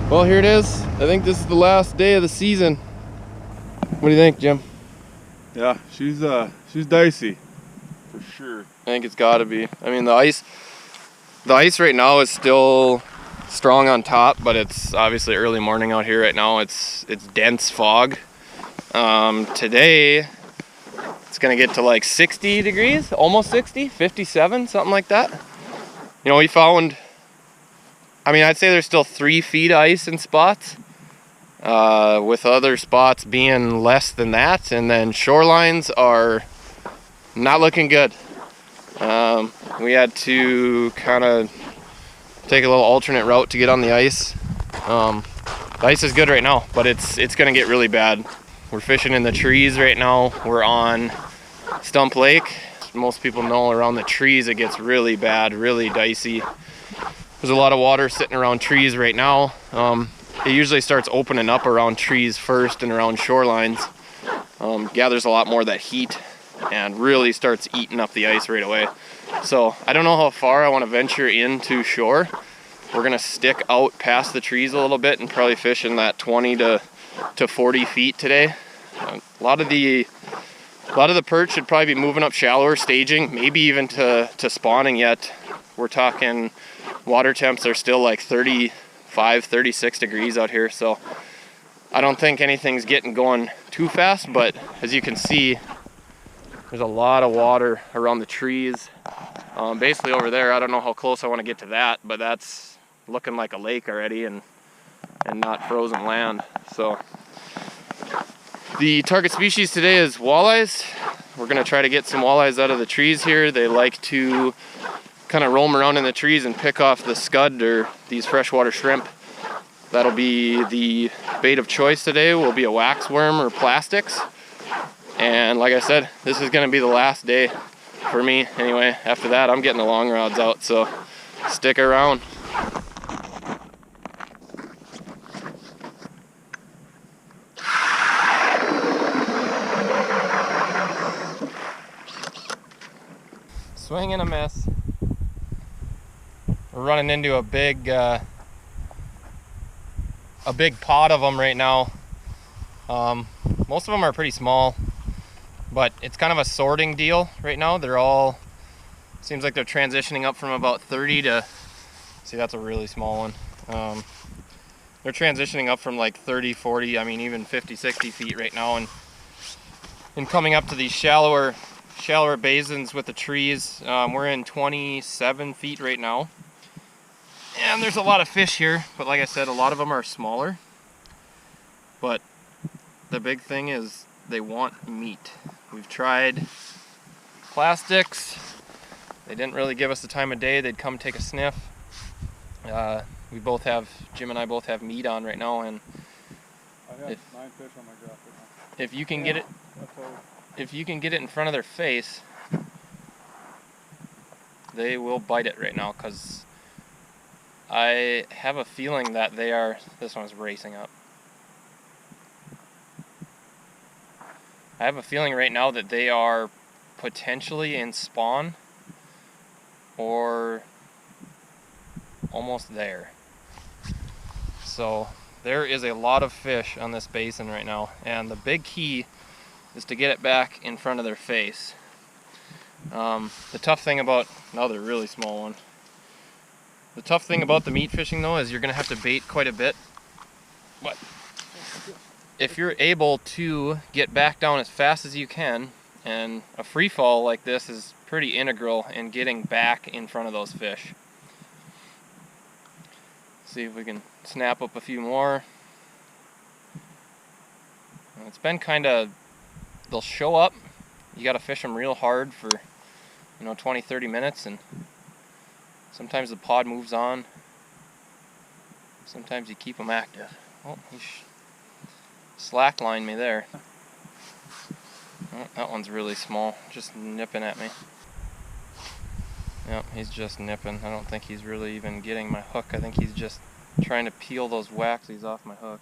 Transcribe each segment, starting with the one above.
Well, here it is. I think this is the last day of the season. What do you think, Jim? Yeah, she's dicey, for sure. I think it's got to be. I mean, the ice right now is still strong on top, but it's obviously early morning out here right now. It's dense fog. Today it's gonna get to like 60 degrees, almost 60, 57, something like that. You know, we found, I mean, I'd say there's still 3 feet of ice in spots, with other spots being less than that, and then shorelines are not looking good. We had to kind of take a little alternate route to get on the ice. The ice is good right now, but it's gonna get really bad. We're fishing in the trees right now. We're on Stump Lake. Most people know around the trees it gets really bad, really dicey. There's a lot of water sitting around trees right now. It usually starts opening up around trees first and around shorelines. Gathers a lot more of that heat and really starts eating up the ice right away. So I don't know how far I want to venture into shore. We're gonna stick out past the trees a little bit and probably fish in that 20 to 40 feet today. A lot of the perch should probably be moving up shallower, staging, maybe even to spawning yet. We're talking water temps are still like 35, 36 degrees out here, so I don't think anything's getting going too fast, but as you can see, there's a lot of water around the trees. Basically over there, I don't know how close I want to get to that, but that's looking like a lake already and not frozen land. So the target species today is walleyes. We're gonna try to get some walleyes out of the trees here. They like to kind of roam around in the trees and pick off the scud or these freshwater shrimp. That'll be the bait of choice today. Will be a wax worm or plastics. And like I said, this is gonna be the last day for me anyway. After that, I'm getting the long rods out, so stick around. Swing and a miss. We're running into a big pod of them right now. Most of them are pretty small, but it's kind of a sorting deal right now. They're all, seems like they're transitioning up from about 30 to, see, that's a really small one. They're transitioning up from like 30, 40, I mean even 50, 60 feet right now, and coming up to these shallower basins with the trees. We're in 27 feet right now, and there's a lot of fish here, but like I said, a lot of them are smaller. But the big thing is they want meat. We've tried plastics. They didn't really give us the time of day. They'd come take a sniff. We both have, Jim and I both have meat on right now, and I have 9 fish on my graph right now. If you can get it, if you can get it in front of their face, they will bite it right now, because I have a feeling that they are, this one's racing up. I have a feeling right now that they are potentially in spawn or almost there. So there is a lot of fish on this basin right now, and the big key is to get it back in front of their face. The tough thing about, another really small one. The tough thing about the meat fishing though is you're gonna have to bait quite a bit. But if you're able to get back down as fast as you can, and a free fall like this is pretty integral in getting back in front of those fish. See if we can snap up a few more. It's been kind of, they'll show up, you got to fish them real hard for 20-30 minutes, and sometimes the pod moves on, sometimes you keep them active. Oh, he slacklined me there. Oh, that one's really small, just nipping at me. Yep, he's just nipping. I don't think he's really even getting my hook. I think he's just trying to peel those waxies off my hook.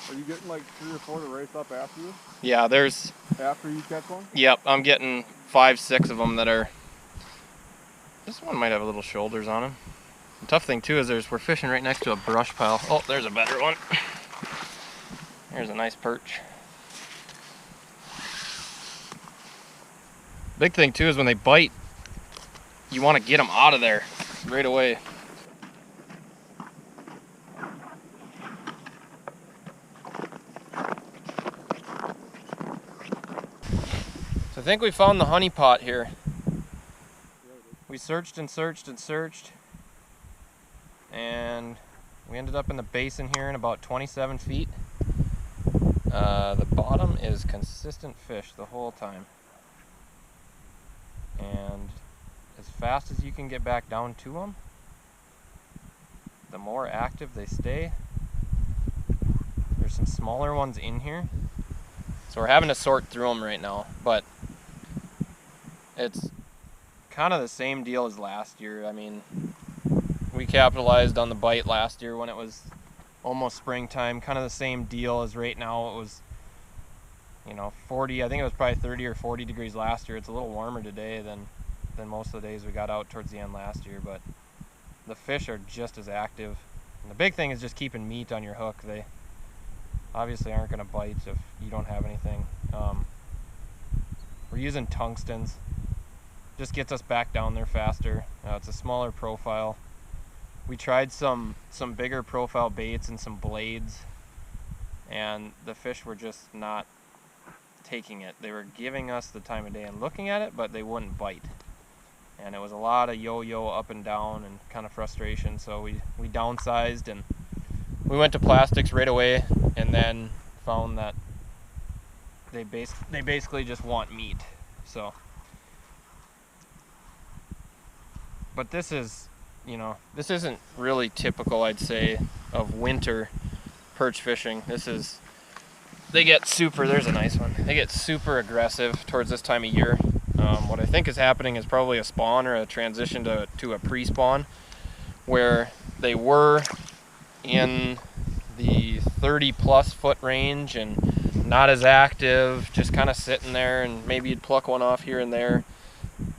Are you getting like 3 or 4 to race up after you? Yeah, there's... After you catch one? Yep, I'm getting 5, 6 of them that are... This one might have little shoulders on him. The tough thing too is we're fishing right next to a brush pile. Oh, there's a better one. There's a nice perch. Big thing too is when they bite, you want to get them out of there right away. So I think we found the honey pot here. We searched and searched and searched, and we ended up in the basin here in about 27 feet. The bottom is consistent fish the whole time. And as fast as you can get back down to them, the more active they stay. There's some smaller ones in here, so we're having to sort through them right now, but it's kind of the same deal as last year. I mean, we capitalized on the bite last year when it was almost springtime, kind of the same deal as right now. It was, you know, 40, I think it was probably 30 or 40 degrees last year. It's a little warmer today than most of the days we got out towards the end last year, but the fish are just as active. And the big thing is just keeping meat on your hook. They obviously aren't going to bite if you don't have anything. We're using tungstens. Just gets us back down there faster. It's a smaller profile. We tried some bigger profile baits and some blades, and the fish were just not taking it. They were giving us the time of day and looking at it, but they wouldn't bite. And it was a lot of yo-yo up and down and kind of frustration, so we downsized and we went to plastics right away, and then found that they basically just want meat. So, but this is, you know, this isn't really typical, I'd say, of winter perch fishing. They get super, there's a nice one, they get super aggressive towards this time of year. What I think is happening is probably a spawn or a transition to a pre-spawn, where they were in the 30+ foot range and not as active, just kind of sitting there, and maybe you'd pluck one off here and there.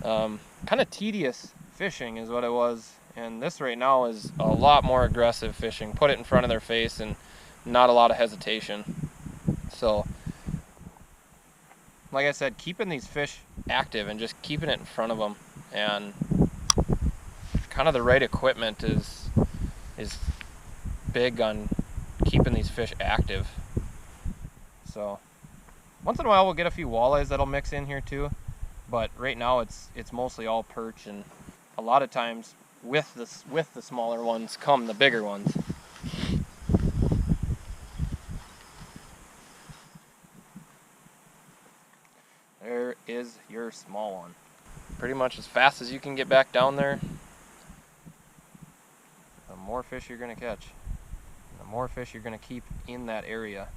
Kind of tedious fishing is what it was, and this right now is a lot more aggressive fishing. Put it in front of their face and not a lot of hesitation. So, like I said, keeping these fish active and just keeping it in front of them, and kind of the right equipment is big on keeping these fish active. So once in a while we'll get a few walleyes that'll mix in here too, but right now it's mostly all perch, and a lot of times with the smaller ones come the bigger ones. There is your small one. Pretty much as fast as you can get back down there, the more fish you're going to catch. The more fish you're going to keep in that area.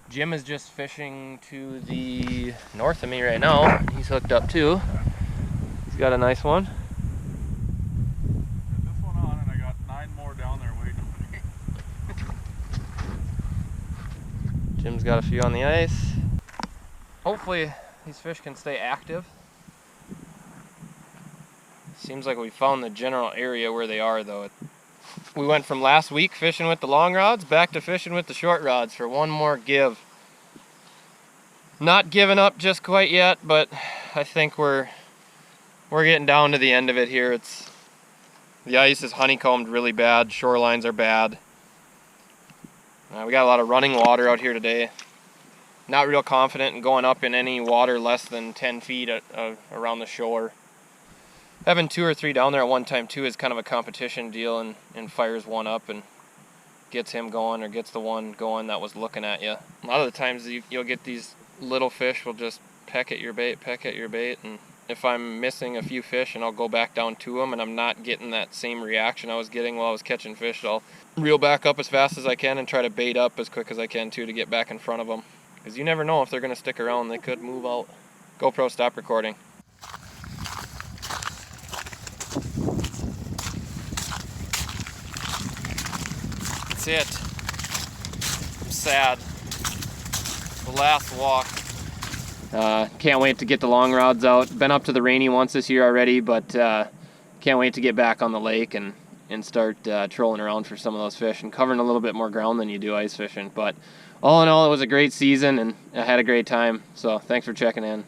Jim is just fishing to the north of me right now. He's hooked up too. He's got a nice one. Got this one on, and I got 9 more down there waiting for me. Jim's got a few on the ice. Hopefully these fish can stay active. Seems like we found the general area where they are, though. We went from last week fishing with the long rods back to fishing with the short rods for one more give. Not giving up just quite yet, but I think we're getting down to the end of it here. The ice is honeycombed really bad. Shorelines are bad. We got a lot of running water out here today. Not real confident in going up in any water less than 10 feet around the shore. Having 2 or 3 down there at one time too is kind of a competition deal, and fires one up and gets him going, or gets the one going that was looking at you. A lot of the times you'll get these little fish will just peck at your bait, and if I'm missing a few fish and I'll go back down to them and I'm not getting that same reaction I was getting while I was catching fish, I'll reel back up as fast as I can and try to bait up as quick as I can too to get back in front of them. Because you never know if they're going to stick around. They could move out. GoPro, stop recording. That's it. I'm sad. The last walk. Can't wait to get the long rods out. Been up to the rainy once this year already, but can't wait to get back on the lake and and start trolling around for some of those fish and covering a little bit more ground than you do ice fishing. But all in all, it was a great season and I had a great time. So thanks for checking in.